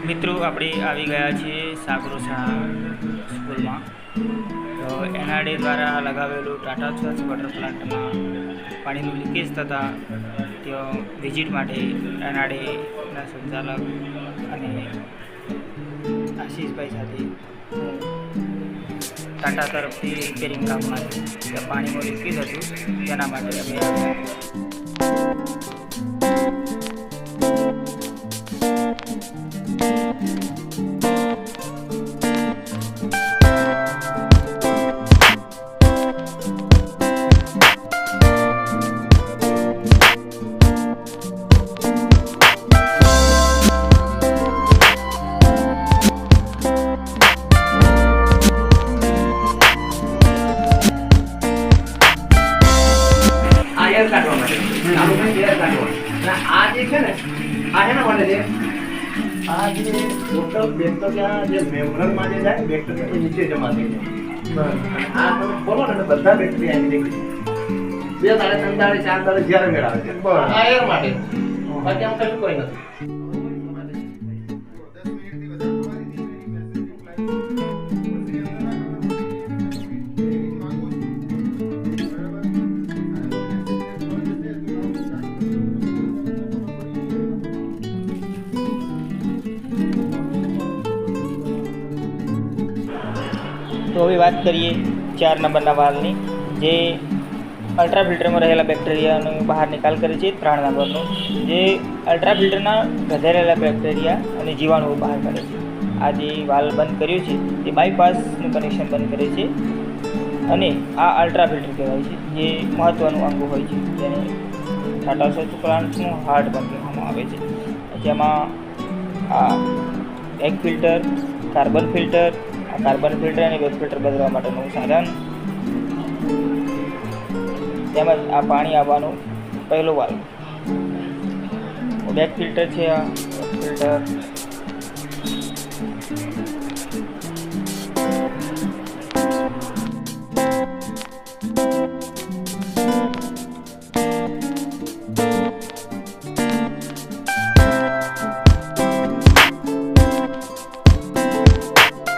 મિત્રો આપણે આવી ગયા છીએ સાગરોસા સ્કૂલમાં. તો એનઆરડી દ્વારા લગાવેલું ટાટા સ્વચ્છ વોટર પ્લાન્ટમાં પાણીનું લીકેજ થતાં ત્યાં વિઝિટ માટે એનઆરડીના સંચાલક અને આશીષભાઈ સાથે હું ટાટા તરફથી રિપેરિંગ કામ માટે ત્યાં પાણીનું લીકેજ હતું તેના માટે અમે કાઢવા માટે આ જે છે ને આ એના માટે છે. આ જે ટોટલ બેક્ટેરિયા જે મેમ્બ્રેનમાં જે જાય બેક્ટેરિયા નીચે જમા થઈ જાય. આ તમે બોલો ને બધા બેક્ટેરિયા આવી જાય 2 દાડે 3 દાડે 4 દાડે જ્યારે મેળાવે છે. આ એર માટે બાકી આમ કશું કોઈ નથી. તો હવે વાત કરીએ 4 નંબરના વાલ્વની, જે અલ્ટ્રા ફિલ્ટરમાં રહેલા બેક્ટેરિયાનો બહાર નિકાલ કરે છે. 3 નંબરનું જે અલ્ટ્રા ફિલ્ટરના વધેરેલા બેક્ટેરિયા અને જીવાણુઓ બહાર કરે છે. આ જે વાલ્વ બંધ કર્યો છે તે બાયપાસનું કનેક્શન બંધ કરે છે અને આ અલ્ટ્રા ફિલ્ટર કહેવાય છે, જે મહત્ત્વનું અંગ હોય છે, જેને ટાટા સ્વચ્છ પ્લાન્ટનું હાર્ટ પણ કહેવામાં આવે છે. જેમાં આ egg filter, carbon filter, carbon filter અને વેબ ફિલ્ટર બદલવા માટેનું સાધન, તેમજ આ પાણી આવવાનું પહેલો વાલ્વ. બેક ફિલ્ટર છે, આ ફિલ્ટર